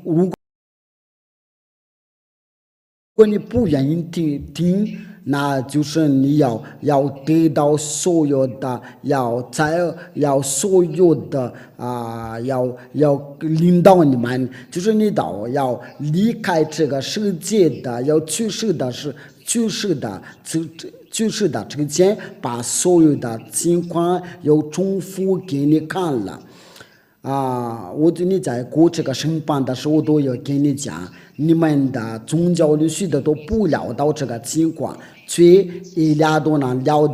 如果你不愿意听，那就是你要得到所有的，要所有的要领导你们，就是要离开这个世界的，要去世的之前，把所有的情况要重复给你看了。我对你在过这个审判的时候都要跟你讲，你们的宗教里许多都不聊到这个情况，却一俩都能聊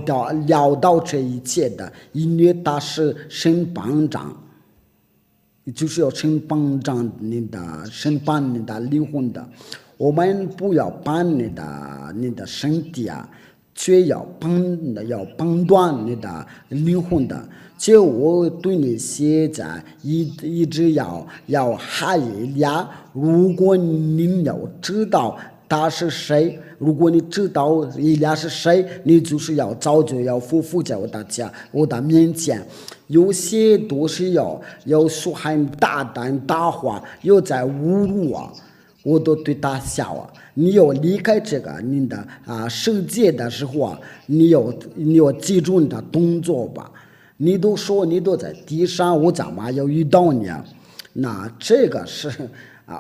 到这一切的，因为他是审判长，就是要审判你的灵魂的。我们不要把你的身体却要判断你的灵魂的。且我对你现在一直要喊一下，如果你要知道他是谁，如果你知道伊利亚是谁，你就是要早就要匍匐在我的面前。有些都是要说很大胆大话，又在侮辱我，我都对他笑。你要离开这个你的世界的时候你要记住你的动作吧。你都说你都在地上，我怎么要遇到你啊？那这个是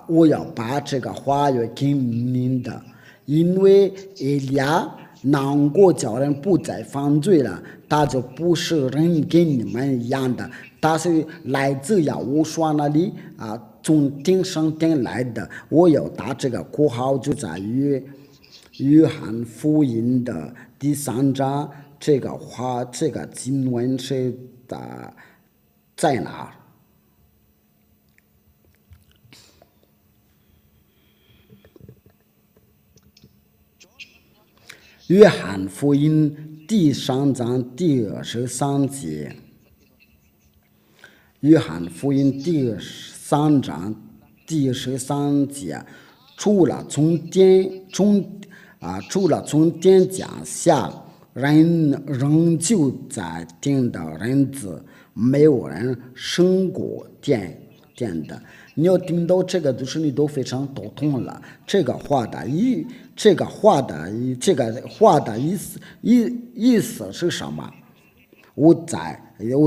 我要把这个话要给您的，因为以利亚难过叫人不再犯罪了，他就不是人跟你们一样的，他是来自亚乌刷那里从顶上顶来的。我要打这个括号就在于约翰福音的第3章。这个话，这个经文是在哪？约翰福音第3章第23节。约翰福音第3章第13节，除了从天降下，人仍旧在天的人子，没有人升过天的。你要听到这个，就是你都非常头痛了。这个话的意思是什么？我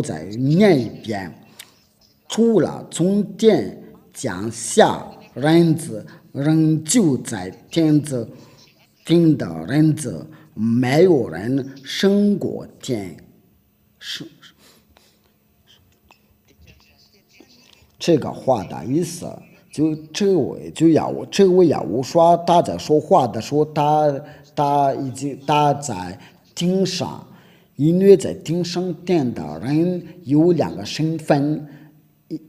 再念一遍。除了从天降下，人子仍旧在天的人子，没有人升过天。这个话的意思，这位亚乌刷他在说话的时候，他在天上，因为在天上天的人有2个身份，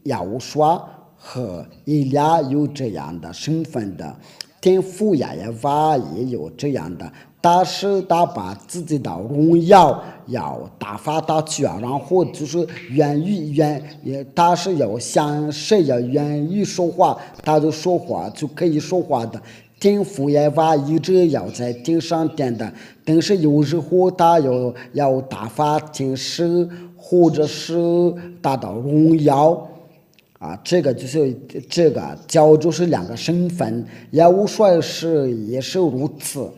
亚乌刷和以利亚有这样的身份的，天父亚耶娃也有这样的。他把自己的荣耀要打发他去然后就是他是要向谁要愿意说话，他就说话就可以说话的。天父耶娃一直要在天上天的，但是有时候他要打发天使或者是他的荣耀。这个就是这个叫做是2个身份，亚乌刷也是如此。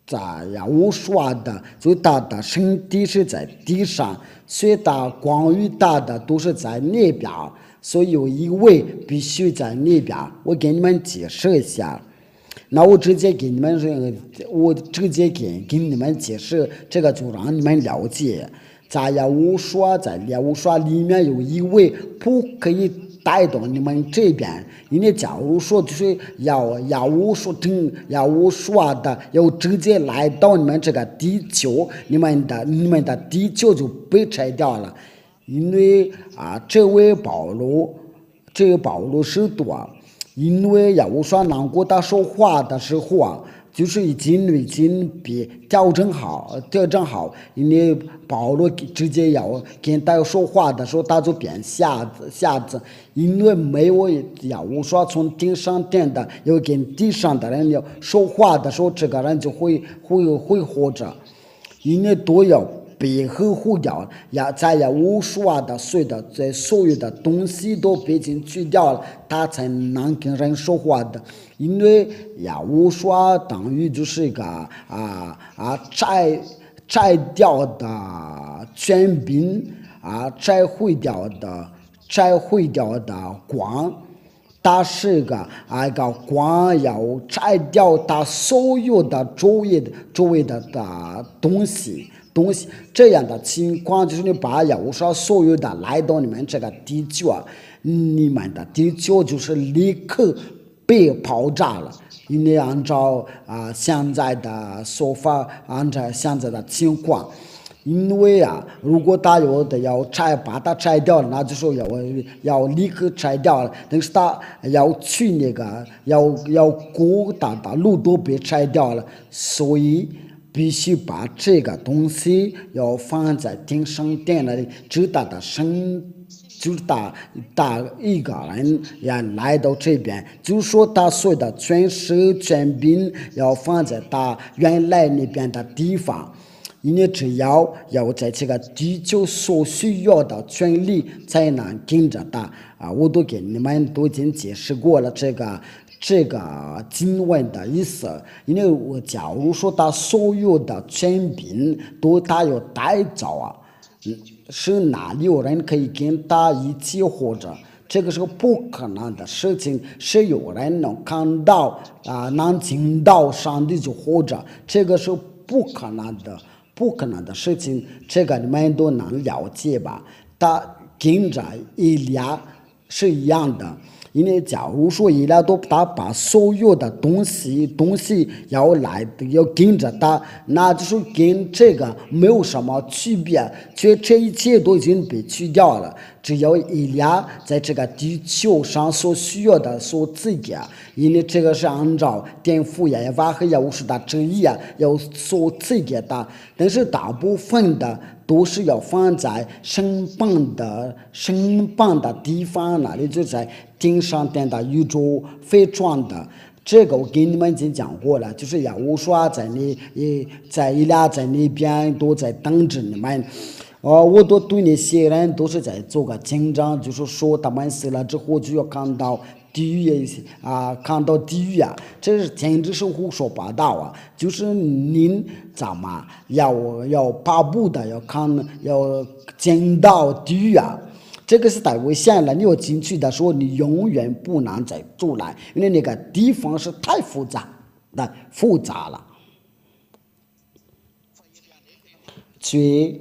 在亚乌刷的，就他的身体是在地上，所以他光与他的都是在那边，所以有一位必须在那边。我给你们解释一下，那我直接给你们解释，这个就让你们了解。在亚乌刷里面有一位不可以带到你们这边，因为假如说就是亚乌刷的要直接来到你们这个地球，你们的地球就被拆掉了。因为这位保罗是多，因为亚乌刷难过他说话的时候就是已经被调整好，因为保罗直接要跟他说话的时候，他就变瞎子，因为没有亚乌刷从天上天的要跟地上的人要说话的时候，这个人就会活着，因为都要被呵护掉了，再也无说的所有的东西都被进去掉了，他才能跟人说话的。因为无说等于就是一个摘掉的权柄摘毁掉的光。它是个光要摘掉它所有的周围的东西，这样的情况就是你把有时候所有的来到你们这个地球，你们的地球就是立刻被爆炸了。因为按照现在的说法，按照现在的情况。因为如果他有的把它摘掉了，那就说要立刻摘掉了。但是他要去那个要过的路都被摘掉了，所以必须把这个东西要放在天上殿那里，直到的就是他一个人也来到这边，就是说他所有的全势全柄要放在他原来那边的地方。因为只要在这个地球所需要的权利才能跟着他我都给你们都已经解释过了这个经文的意思。因为我假如说他所有的权柄都他要带走是哪里有人可以跟他一起活着？这个是个不可能的事情，是有人能看到能听到上帝就活着，这个是不可能的事情，这个你们都能了解吧？他跟着以利亚是一样的。因为假如说以利亚他把所有的东西要跟着他，那就是跟这个没有什么区别，这一切都已经被去掉了。只要以利亚在这个地球上所需要的所自己因为这个是按照天父耶和华和耶和华的旨意要所自己的，但是大部分的都是要放在升榜的地方，那里就在天上殿的宇宙飞转的。这个我给你们已经讲过了，就是耶和华在以利亚在那边都在等着你们。我都对那些人都是在做个紧张，就是说他们死了之后就要看到地狱看到地狱这是简直是胡说八道就是您怎么要巴不得要见到地狱这个是太危险了。你要进去的时候，你永远不能再出来，因为那个地方是太复杂了。去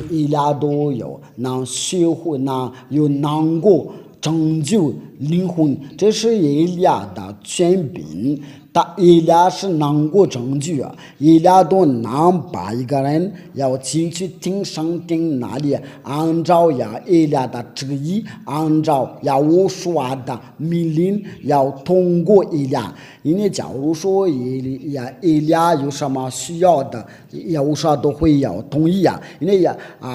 以利亚都有能学会能够拯救灵魂，这是以利亚的权柄。以利亚是能够拯救以利亚都能把一个人要进去天上殿那里，按照以利亚的旨意，按照耶和华的命令要通过以利亚。因为假如说以利亚有什么需要的，耶和华都会要同意因为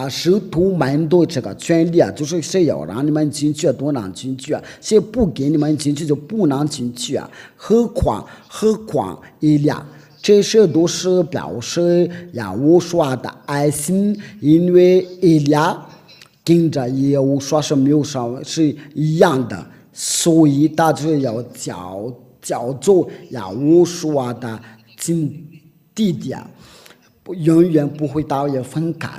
使徒们都这个权利就是谁要让你们进去都能进去谁不给你们进去就不能进去何况以利亚，这些都是表示耶和华的爱心。因为以利亚跟着耶和华是没有什么是一样的，所以他就要叫做耶和华的弟弟永远不会大家分开。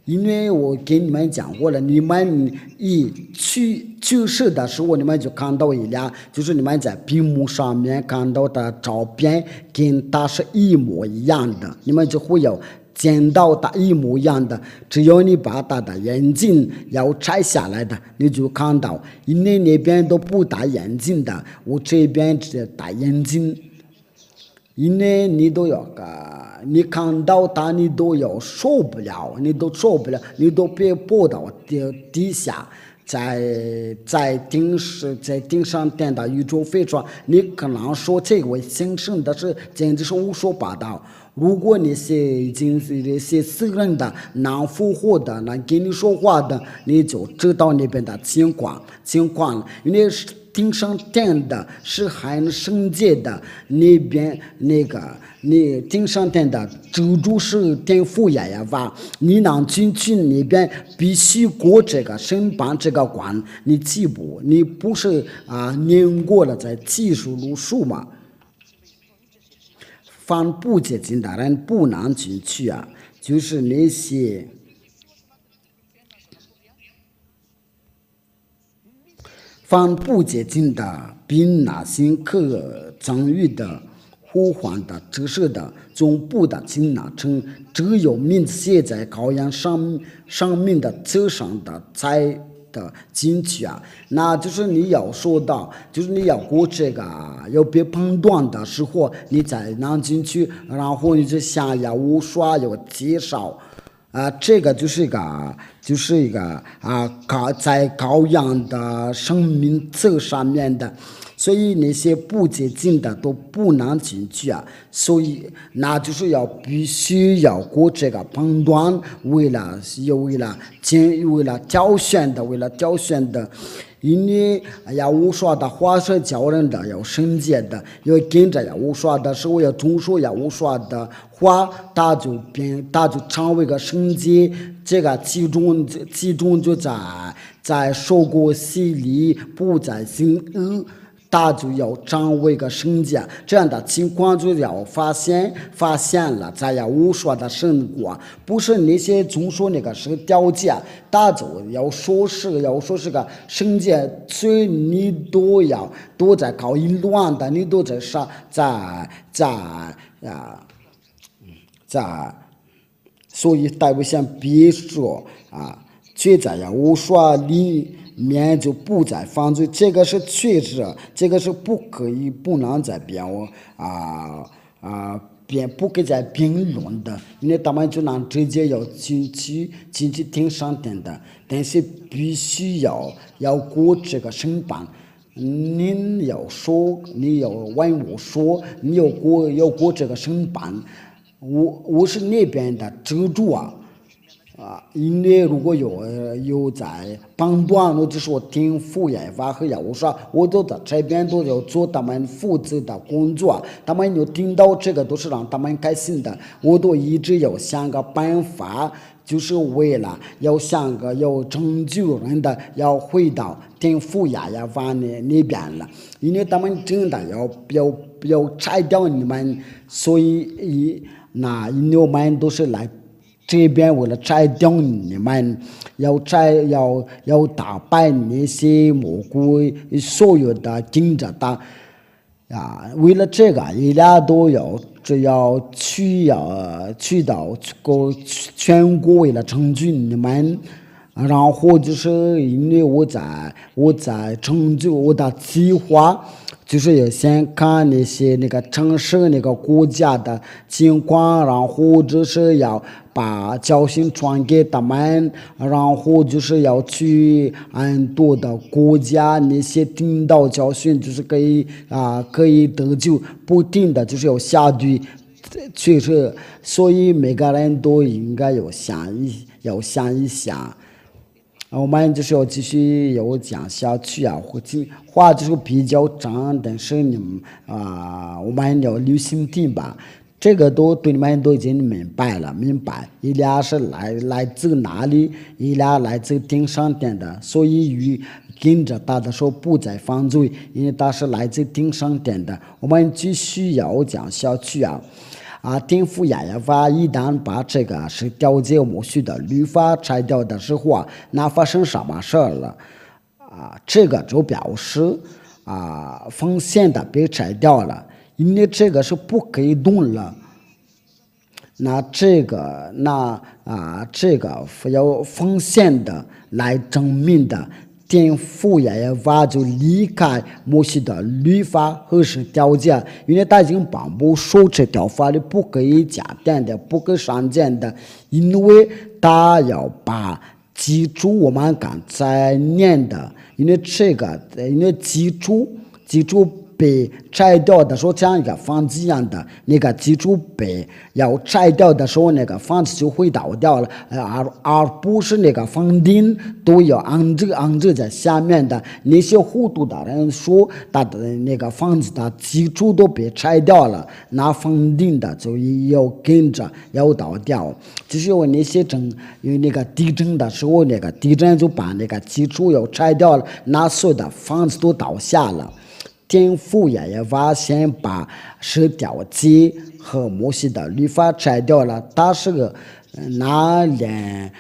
因为我给你们讲过了，你们一去世的时候，你们就看到以利亚，就是你们在屏幕上面看到的照片跟他是一模一样的，你们就会有见到他一模一样的。只要你把他的眼镜要摘下来的，你就看到，因为那边都不戴眼镜的，我这边只戴眼镜。因为你都要你看到他，你都受不了，你都被迫到底下，在顶上殿的宇宙飞船，你可能说这位先生的是简直是胡说八道。如果你是已经是那些死人的能复活的能跟你说话的，你就知道那边的情况了。因为顶上殿的，是很圣洁的，那边你顶上殿的州主是天父耶和华，你能进去那边必须过这个审判这个关，你记不？你不是念过了在记述录书吗？凡不洁净的人不能进去啊，就是那些凡不洁净的，并那些可赠予的、呼唤的、折射的，总不得进那城。只有名字写在羔羊上面的册上的才的进去啊。那就是你要说到，就是你要过这个要被判断的时候，你才能进去，然后你就想要无刷有介绍。这个就是一个在羔羊的生命册上面的，所以那些不洁净的都不能进去啊。所以那就是必须要过这个判断，为了挑选的。因为要无刷的话是教人的，要圣洁的，要跟着要无刷的时候要遵守要无刷的话，他就成为个圣洁。这个其中就在受过洗礼，不再行恶。他就要成为个圣洁，这样的情况就要发现了，才要无说的生活，不是那些总说那个是个条件，他就要说是个圣洁，所以你都在搞淫乱的，你都在所以大卫想别说却在要无说里面就不再犯罪，这个是确实，这个是不能再不可以再评论的，因为他们就能直接要进去听上天的，但是必须要过这个审判。你要说，你要问我说，你要过这个审判，我是那边的州主因为如果有在判断，我就说听父耶和华和耶和华，我都在这边都要做他们负责的工作，他们有听到这个都是让他们开心的，我都一直要想个办法，就是为了要想个要拯救人的，要回到听父耶和华那边了，因为他们真的要拆掉你们，所以因为我们都是来这边为了拆掉你们，要打败那些蘑菇所有的竞争的为了这个，一俩都只要去到全国为了成就你们，然后就是因为我在成就我的计划。就是要先看那个城市那个国家的情况，然后就是要把教训传给他们，然后就是要去很多的国家那些听到教训，就是可以得救，不停的就是要下去，确实，所以每个人都应该要想一想。我们就是要继续要讲下去话就是比较长，但是你们我们要留心听吧。这个都对你们都已经明白，一俩是来自哪里，一俩来自天上天的，所以跟着他的时候不再犯罪，因为他是来自天上天的。我们继续要讲下去天父耶和华一旦把这个是调节摩西的律法拆掉的时候那发生什么事了这个就表示奉献的被拆掉了，因为这个是不可以动了。这个要奉献的来证明的。天父耶和华就离开摩西的律法和是条件，因为他已经颁布说这条法律不可以加点的，不可以删减的，因为他要把记住我们刚才念的，因为记住被拆掉的时候，像一个房子一样的那个基础被要拆掉的时候，那个房子就会倒掉了，而不是那个房顶都要安置在下面的。那些糊涂的人说，他的那个房子的基础都被拆掉了，那房顶的就要跟着要倒掉。就是因为那些有那个地震的时候，那个地震就把那个基础要拆掉了，那所有的房子都倒下了。天父耶和华先把十条诫和摩西的律法拆掉了，他是个拿连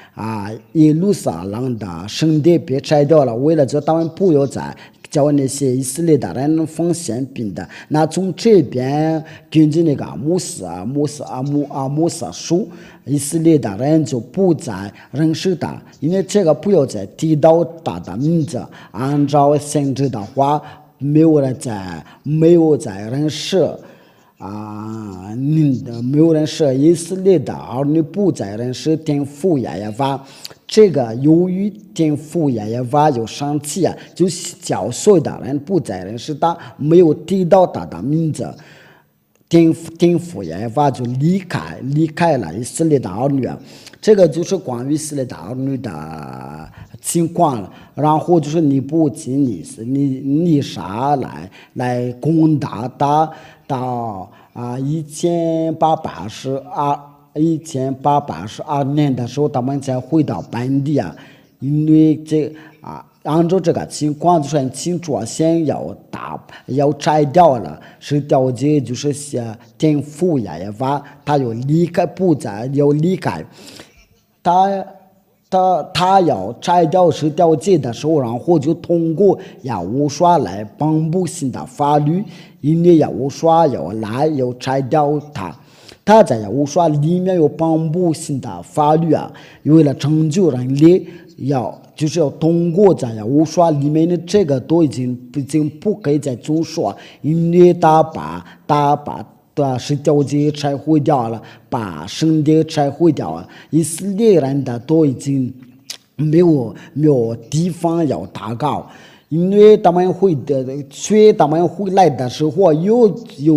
耶路撒冷的圣殿被拆掉了，为了叫他们不要再叫那些以色列的人奉献饼的。那从这边根据那个摩西书，以色列的人就不再认识他，因为这个不要再提到他的名字，按照先知的话。没有在认识没有人是以色列的儿女不再认识天父耶和华。这个由于天父耶和华有生气就叫所有的人不再认识他，没有提到他的名字。天父耶和华就离开了以色列的儿女。这个就是关于以色列的儿女的情况了。然后就是尼布甲尼撒来攻打他到1882年的时候，他们才回到本地因为按照这个情况，就是很清楚，先要拆掉了，是掉诫，就是天父耶和华，他要离开，不再要离开，他要拆掉十条诫的时候，然后就通过亚乌刷来颁布新的法律，因为亚乌刷要拆掉他在亚乌刷里面有颁布新的法律为了拯救人类，就是要通过在亚乌刷里面的这个都已经不可以再遵守，因为他把十条诫拆毁掉了，把圣殿拆毁掉了，以色列人的都已经没有地方要祷告。因为他们回来的时候，有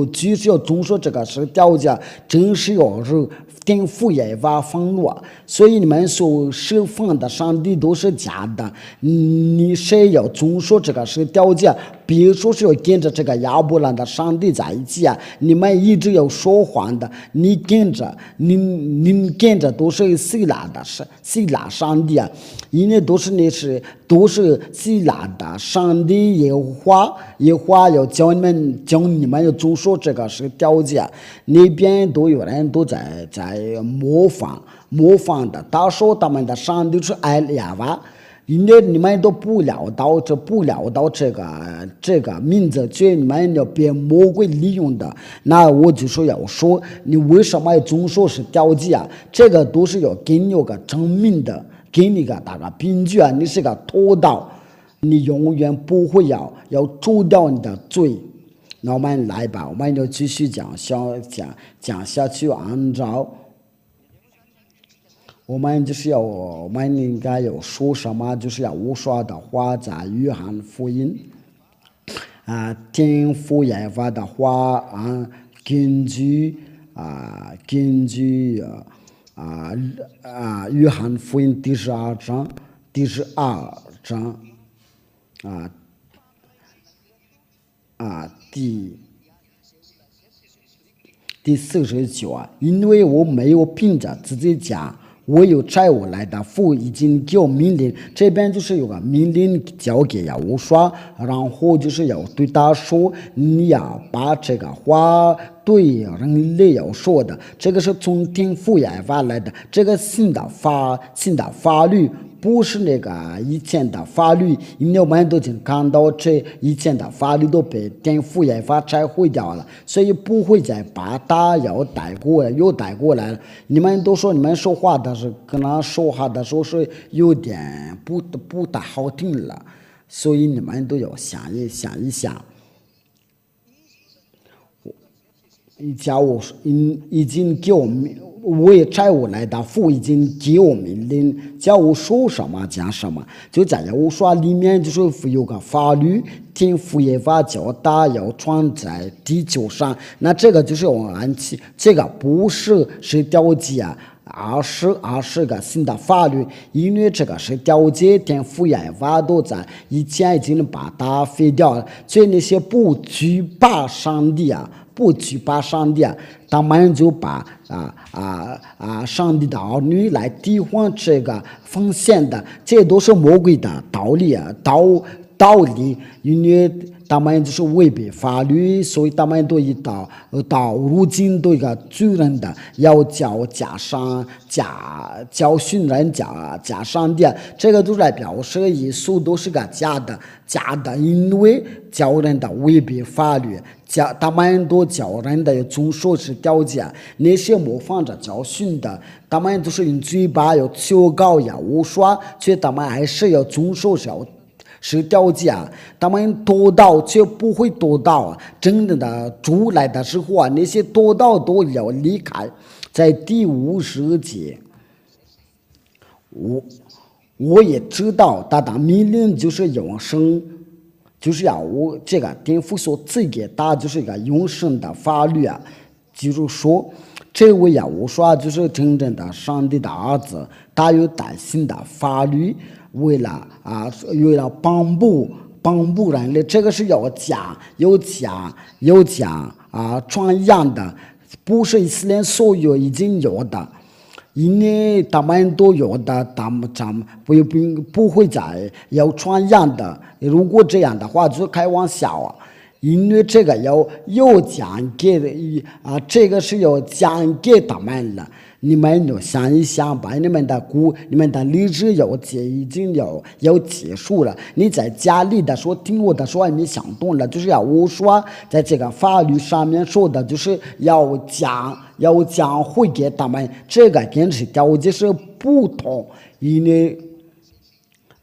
就是要遵守这个十条诫，真是要是天父耶和华愤怒，所以你们所侍奉的上帝都是假的。你谁要遵守这个十条诫，比如说是要跟着这个亚伯兰的上帝在一起你们一直要说谎的，你跟着都是希腊上帝因为都是希腊的上帝耶和华要教你们要遵守这个十条诫，那边都有人都在模仿的，他说他们的上帝是埃利亚娃，因为你们都不聊到这个名字，就你们要被魔鬼利用的，那我就说要说你为什么要遵守十条诫这个都是要给你有个证明的，给你个大个凭据你是个偷盗，你永远不会要除掉你的罪。那我们来吧，我们就继续讲下去，按照我们应该有说什么，就是要无说的话，在约翰福音天父耶和华的话根据约翰福音第12章第49因为我没有凭着自己讲，我有差我来的父已经给我命令，这边就是有个命令交给亚乌刷，然后就是要对他说，你要把这个话对人类要说的，这个是从天父耶和华来的，这个新的法律不是那个以前的法律，因为我们都已经看到这以前的法律都被天父耶和华拆毁掉了，所以不会再把它又带过来了。你们都说你们说话的是可能说话的时候是有点不大好听了，所以你们都要想一想。假如已经给为债务来的父已经给我命令，叫我说什么讲什么。就在我说里面就是有个法律，天父耶和华叫大要传在地球上，那这个就是我按起，这个不是调剂啊。而是个新的法律，因为这个是调解天父耶和华都在以前已经把它废掉了，所以那些不惧怕上帝啊，他们就把上帝的儿女来替换这个奉献的，这都是魔鬼的道理啊，道理，因为他们就是违背法律，所以他们都到如今都一个罪人的要教训人假上帝，这个都是来表示耶稣都是个假的，因为教人的违背法律，他们都教人的遵守是调解，那些模仿着教训的，他们都是用嘴巴要求告呀无说，所以他们还是要遵守是调解，他们多道却不会多道，真正的主来的时候啊，那些多道都要离开。在第50节，我也知道他的命令就是永生，就是要我这个天父所赐给他就是一个永生的法律啊，就是说这位呀，我说就是真正的上帝的儿子，他有带新的法律。为了帮助人类，这个是要讲传扬的，不是以色列所有已经有的，因为他们都有的，他们不会再要传扬的。如果这样的话，就开玩笑啊。因为这个要讲给这个是要讲给他们了。你们就想一想吧，你们的历史已经要结束了。你在家里的时候听我的说，你想懂了，就是要我说，在这个法律上面说的，就是要讲会给他们，这个跟是调解是不同，因为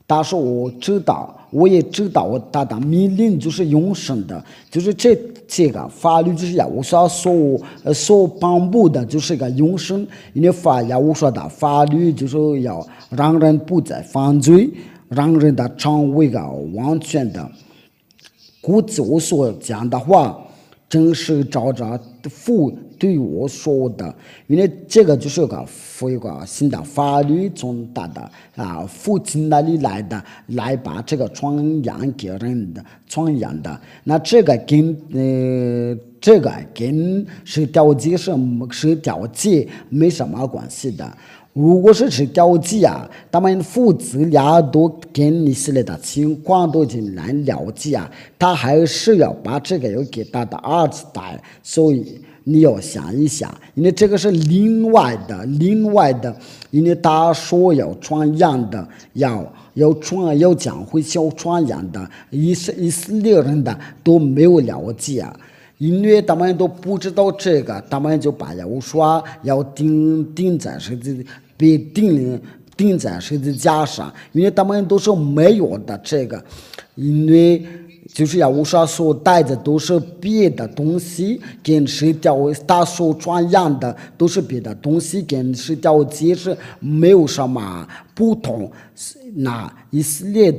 但是我也知道他的命令就是永生的，就是这个法律就是要我所颁布的就是个永生，因为要我说的法律就是要让人不再犯罪，让人的成为个完全的。故此我所讲的话，真是照着父对我说的，因为这个就是一个新的法律从他的父亲那里来的，来把这个传扬给人的传扬的。那这个跟是调解没什么关系的。如果是调解啊，他们父子俩都跟以色列的情况都已经难了解啊，他还是要把这个要给他的儿子带，所以你要想一想，因为这个是另外的，因为他说要传扬的，要讲会传扬的，以色列人的都没有了解啊。因为他们都不知道这个，他们就把要说要钉在被钉在十字架上，因为他们都是没有的这个，因为就是要我说所带的都是别的东西，跟他所传扬的都是别的东西，跟调解是没有什么不同。那以色列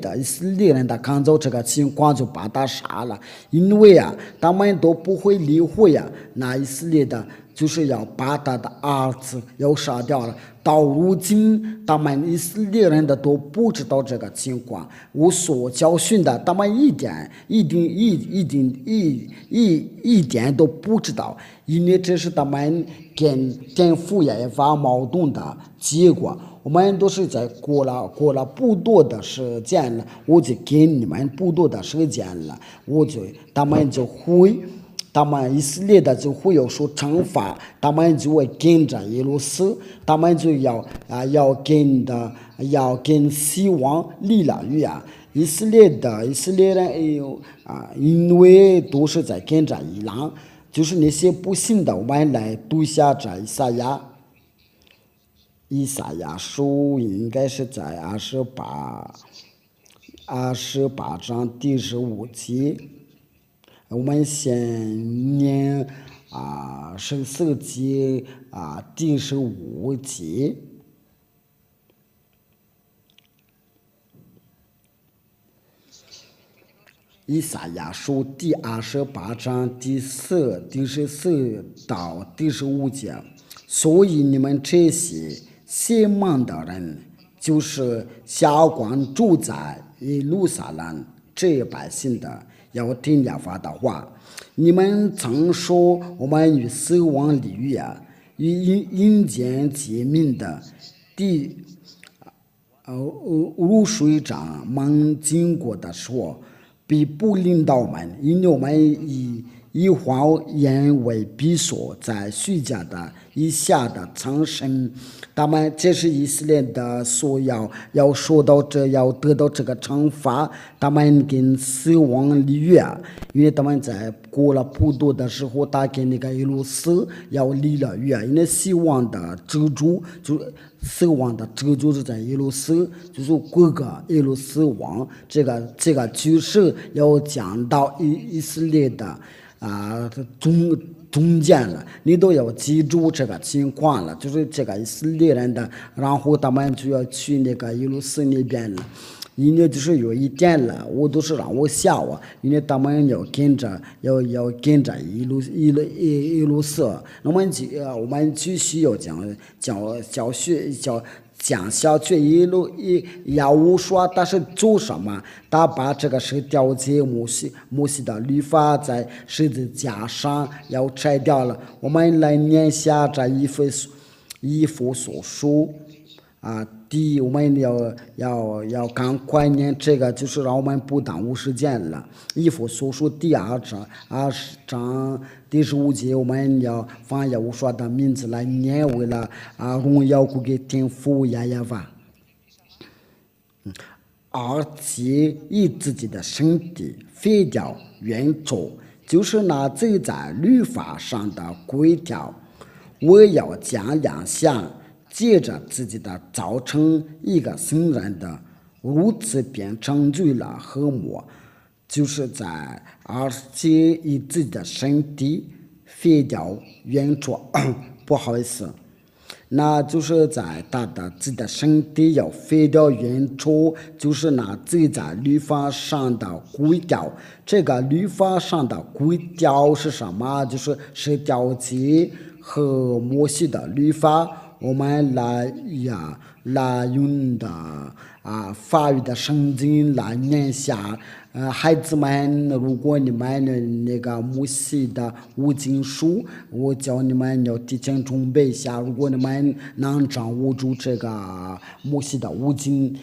人的看到这个情况就把他杀了，因为他们都不会理会那以色列的就是要把他的儿子要杀掉了。到如今他们以色列人的都不知道这个情况，我所教训的他们一点都不知道，因为这是他们跟天父耶和华矛盾的结果。我们都是在过了不多的时间了，我就给你们不多的时间了，他们以色列的就会有所惩罚，他们就会跟着耶路死，他们就要跟希望离了远。以色列人因为都是在跟着伊朗，就是那些不信的，我们来读一下这以赛亚书，应该是在28章第15节。我们先念14节第15节。以赛亚书第28章第14到第15节。所以你们这些邪门的人，就是下官住在耶路撒冷这百姓的，要听耶和华的话。你们曾说我们与死亡立约，与阴间结命的地如水长们经过的时候，必不领导们，因为我们以谎言为比索，在虚假的以下的苍生。他们这是以色列的所要说到这，要得到这个惩罚。他们跟死亡立约，因为他们在过了普渡的时候，他跟那个耶路斯要立了约，因为死亡的咒诅是在耶路斯，就是各个耶路斯王这个局势要讲到以色列的中间了，你都要记住这个情况了，就是这个以色列人的，然后他们就要去那个耶路撒那边了。因为就是有一点了，我都是让我笑啊，因为他们要跟着耶路撒，我们继续要讲下去耶和华他是做什么？他把这个是掉在摩西的律法在十字架上要拆掉了。我们来念下这以弗所书我们要赶快念这个，就是让我们不耽误时间了。以弗所书第2章第15节，我们要放耶和华的名字来念，为了荣耀归给天父耶和华。而且以自己的身体废掉原则，就是那走在律法上的规条。我要将两项借着自己的造成一个新人的，如此便成就了和睦，就是在而且以自己的身体废掉原则不好意思，那就是在他的自己的身体要废掉原则，就是那走在律法上的规条。这个律法上的规条是什么？就是十条诫和摩西的律法。我们来用的法语的圣经来念下。孩子们，如果你们那个摩西的五经书，我教你们要提前准备一下。如果你们能掌握住这个摩西的五经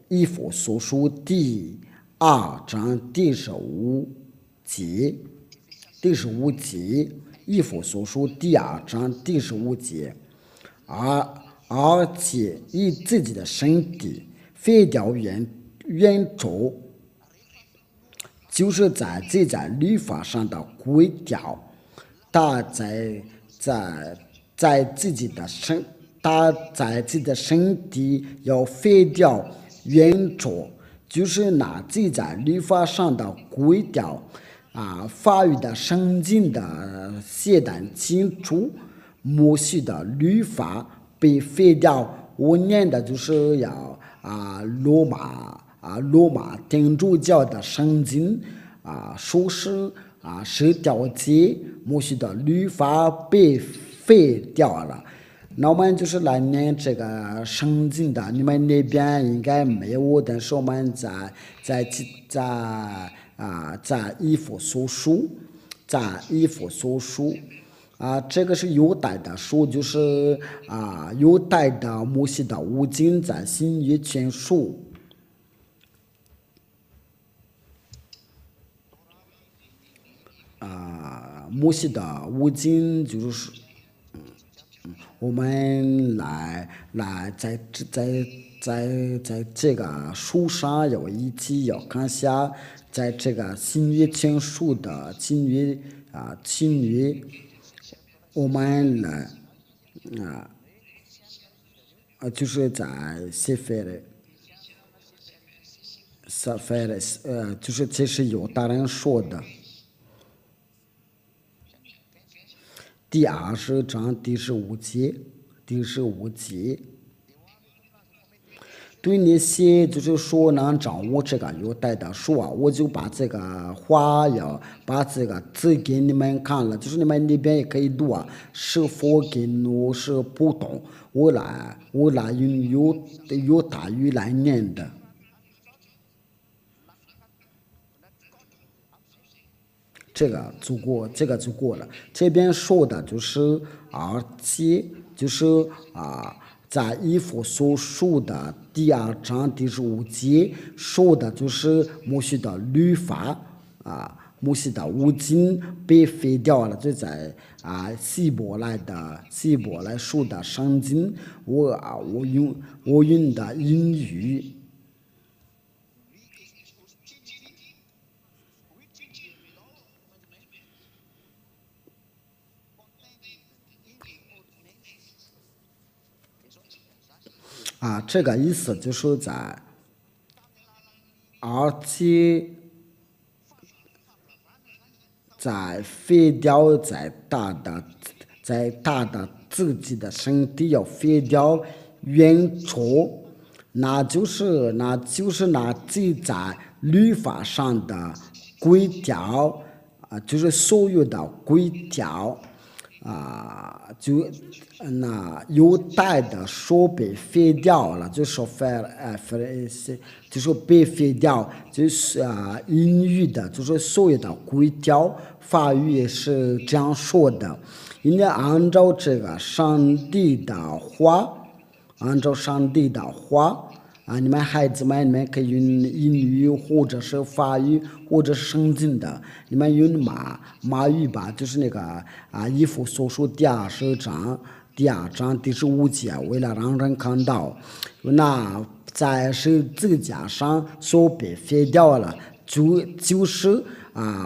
以弗所书第2章第15节，以弗所书第2章第15节。而且以自己的身体废掉原则，就是在这律法上的规条。他在自己的身体要废掉原则，就是拿这在律法上的规条法语的圣经的写得清楚。摩西的律法被废掉，我念的就是要罗马天主教的圣经说是10条诫，摩西的律法被废掉了。那我们就是来念这个圣经的，你们那边应该没有，但是我们在以弗所书，这个是犹太的书，就是犹太的摩西的五经在新约全书。摩西的五经就是我们来在这个书上要一起要看下，在这个新约全书的新约我们来就是在西非的就是这是犹太人说的。第20章第15节。对那些就是说能掌握这个有带的书啊，我就把这个话要把这个字给你们看了，就是你们那边也可以读啊。是否跟我是不懂，我来用有大语来念的。这个就过了。这边说的就是而且就是在以弗所书的第2章第15节说的就是摩西的律法摩西的五经被废掉了，就在希伯来书的圣经，我用的英语。这个意思就是而且在废掉在大的自己的身体要废掉原错，那就是那记在律法上的规条就是所有的规条就那犹太的说被废掉了，就是就是被废掉，就是英语的，就是所有的规条，法语也是这样说的。应该按照这个上帝的话，你们孩子们，你们可以用英语或者是法语或者是圣经的，你们用马语吧，就是那个以弗所书第2章第15节，为了让人看到，那在十字架上所被废掉了，就是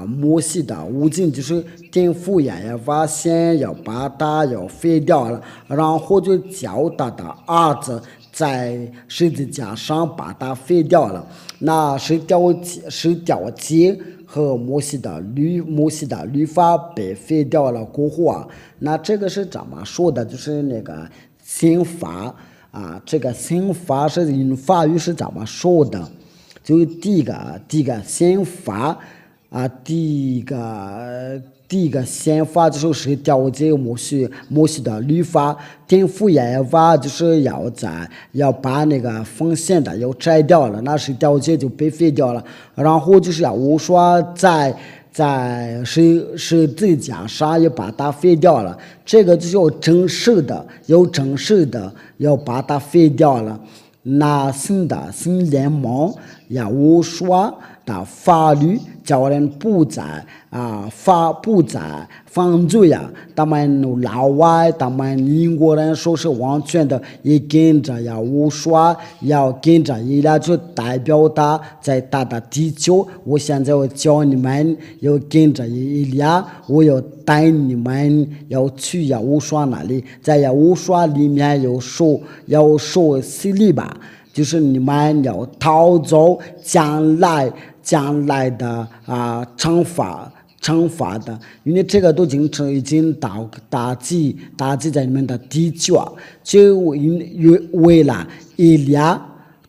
摩西的五经，就是天父要把先要把它要废掉了，然后就叫他的儿子在十字架上把它废掉了。那十条诫和摩西的律法被废掉了过后那这个是怎么说的？就是那个刑罚这个刑罚是用法语是怎么说的？就第一个刑罚第一个宪法就是调节摩西的律法，天父耶法就是要把那个奉献的要摘掉了，那是调节就被废掉了。然后就是我说在十字架上要把它废掉了，这个就是要正式的要把它废掉了。那新联盟我说的法律叫人不再犯罪他们老外他们英国人说是完全的也跟着我说要跟着伊拉就代表他在他的地球。我现在我教你们要跟着伊拉，我要带你们要去我说哪里，在我说里面要说洗礼吧，就是你们要逃走将来的惩罚的，因为这个都已经打击在你们的地球就为了伊俩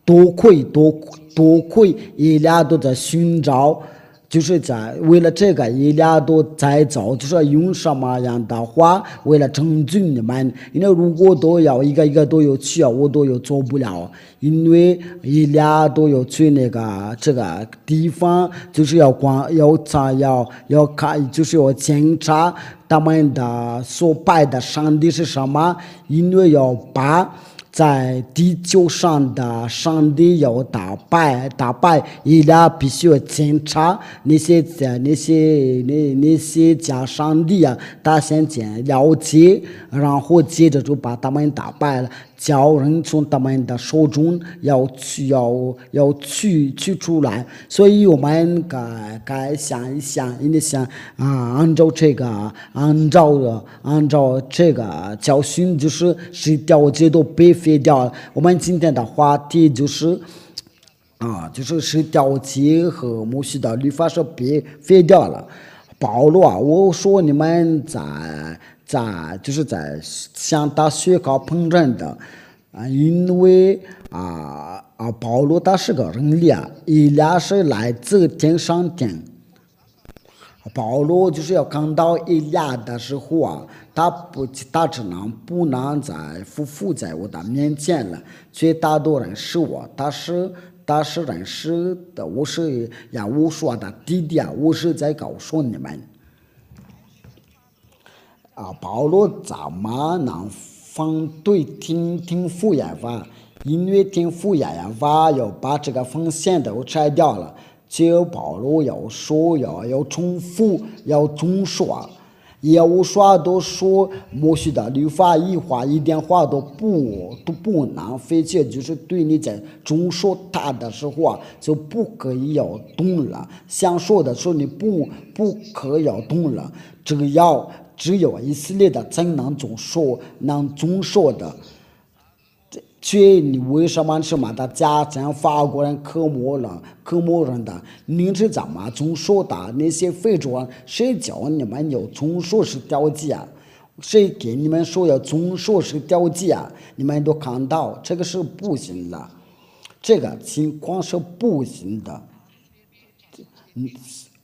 多亏伊俩都在寻找，就是在为了这个伊俩都在找，就是用什么样的话为了拯救你们。因为如果都要一个都有去我都有做不了，因为伊俩都有去这个地方，就是要看，就是要检查他们的所拜的上帝是什么，因为要把在地球上的上帝要打败，伊俩必须要检查那些假上帝他先了解，然后接着就把他们打败了，叫人从他们的手中要取出来。所以我们该想一想，按照这个教训，就是十条诫都被废掉了。我们今天的话题就是十条诫和摩西的律法是被废掉了。保罗我说你们在向他宣告烹饪的因为保罗他是个人力以利亚是来自天上天。保罗就是要看到以利亚的时候他不能再匍匐在我的面前了，绝大多人是我，他是认识的，我是我说的弟弟我是在告诉你们保罗怎么能反对听父耶法？因为听父耶法要把这个风险都拆掉了。就保罗要说要重复要重说，也无说都说摩西的律法一话一点话都不能废弃，就是对你在重说他的时候就不可以要动了，想说的时候你不可以要动了，只有以色列的才能总说的。你为什么是的家乡法国人科摩人的？你是怎么总说的？那些非洲人谁教你们要总说是调剂谁给你们说要总说是调剂你们都看到这个是不行的，这个情况是不行的。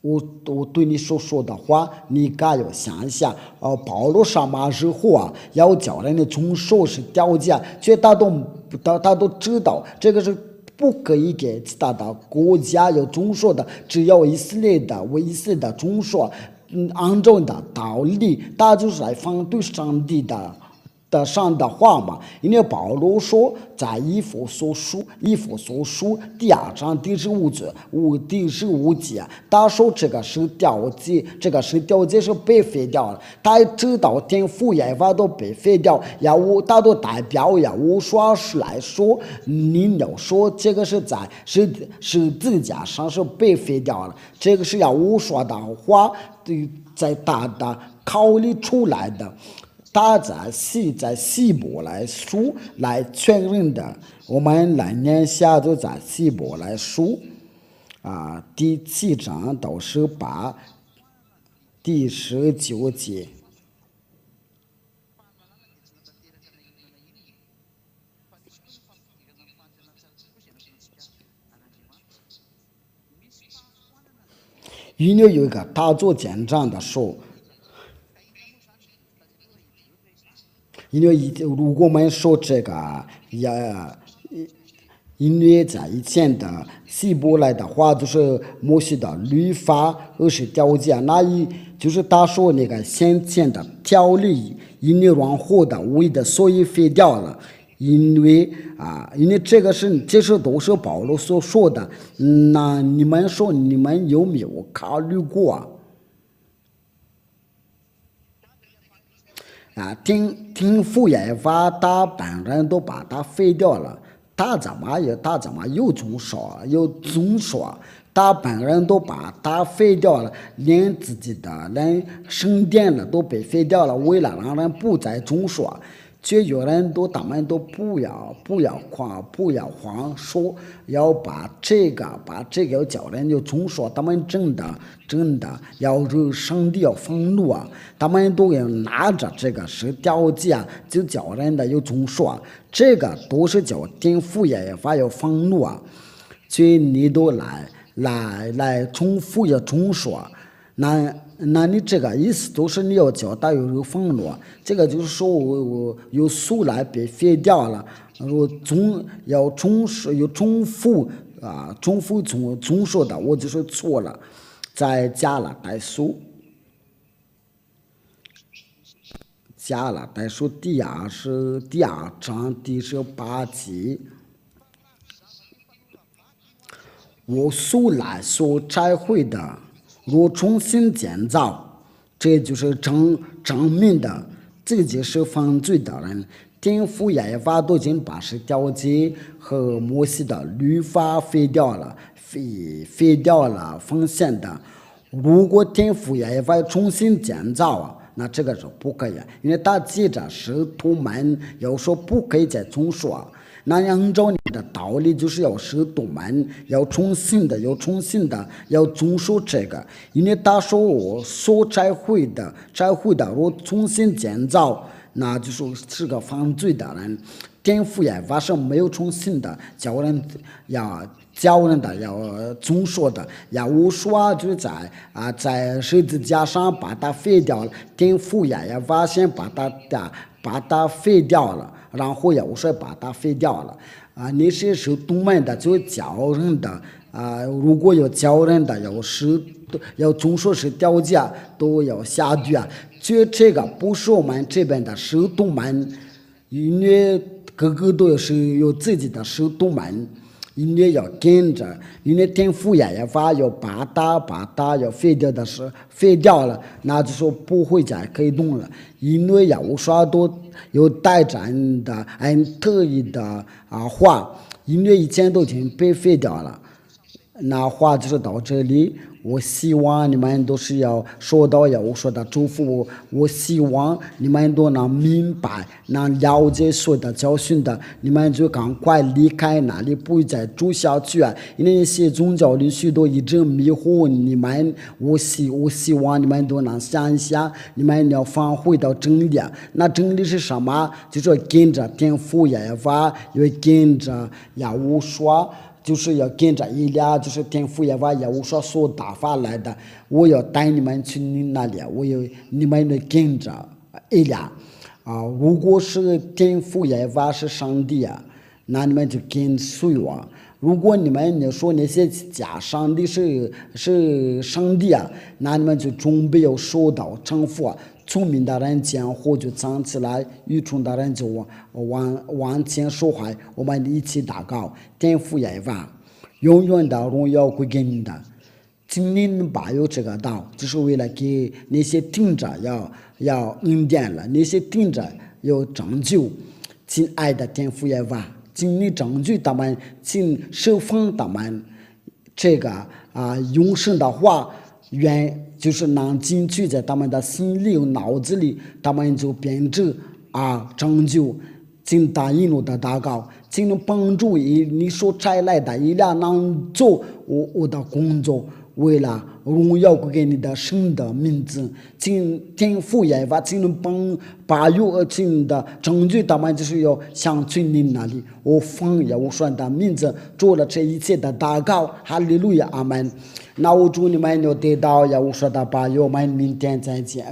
我对你所说的话，你该要想一下。保罗什么时候要叫人的总说是调剂却他都知道这个是不可以给其他的国家有总说的，只要以色列的为以色列的总说，按照的道理，他就是来反对上帝的上的话嘛。因为保罗说在以弗所书第2章第15节他说这个是调剂是被废掉了，他知道天父耶和华都被废掉，他都代表无说是来说，你要说这个是在是自家上是被废掉了，这个是无说的话在大的考虑出来的。他在希伯来书来确认的，我们来念下就在希伯来书第7章到18第19节。因为有一个他做见证的时候，因为如果我们说这个因为在以前的希伯来的话就是摩西的律法是调剂那就是他说那个先前的条例因为软和的无意的所以废掉了，因为这都是保罗所说的。那你们说你们有没有考虑过听父耶和华他本人都把他废掉了，他怎么又总说他本人都把他废掉了，连自己的圣殿了都被废掉了，为了让人不再总说，就有人他们都不要慌说要把这个要叫人就总说，他们真的要惹上帝要愤怒他们都要拿着这个是调剂就叫人的有总说，这个都是叫天父耶和华要愤怒所以你都来重复要总说，那你这个意思都是你要叫他有愤怒，这个就是说我有素来被废掉了，我要重复总说的，我就是错了，在加拉太书第2章第18节，我素来所拆毁的若重新建造，这就是证明的自己是犯罪的人。天父耶和华都已经把是调剂和摩西的律法废掉了风险的。如果天父耶和华重新建造那这个是不可以，因为他记着使徒们要说不可以再重说，那按照你的道理，就是要守度门，要重新的，要遵守这个。因为到时候所摘回的，如果重新建造，那就说是个犯罪的人。颠覆耶和华是没有重新的，教人的要遵守的，要无说就在十字架上把它废掉了，颠覆耶和华先把它废掉了，然后要说把它废掉了。那些守度门的就教人的如果有教人的要遵守是条件都要下去就这个不是我们这边的守度门，因为个个都是有自己的守度门，因为要跟着，因为颠覆耶和华要把它要废掉的是废掉了，那就说不会再可以动了，因为有啥都有带战的特意的话，因为以前都已经被废掉了。那话就是到这里，我希望你们都是要说到我说的祝福我希望你们都能明白，能了解所有的教训的，你们就赶快离开那里，不会再住下去因为那些宗教里许多一直迷惑你们，我希望你们都能想一想，你们要返回到真理。那真理是什么？就是跟着颠覆耶和华，又跟着亚乌说。就是要跟着以利亚，就是颠覆耶和华耶和华所打发来的，我要带你们去那里，你们得跟着以利亚如果是颠覆耶和华是上帝那你们就跟随我。如果你说那些假上帝是上帝那你们就准备要受到惩罚。聪明的人讲话就站起来，愚蠢的人就往前说话。我们一起祷告，颠覆耶和华，永远的荣耀归给你的。今年把有这个道，就是为了给那些听者要恩典了，那些听者有拯救。亲爱的颠覆耶和华，请你拯救他们，请释放他们这个永生的话。就是能进去在他们的心里脑子里，他们就变成拯救。请答应我的祷告，请帮助你所差来的一辆能做我的工作，为了荣耀归给你的神的名字。请天父耶和华，请把有请的拯救他们，就是要向去你那里。我奉耶和华的名字做了这一切的祷告，哈利路亚，阿门。那我祝你们有得到耶和华的保佑，我们明天再见。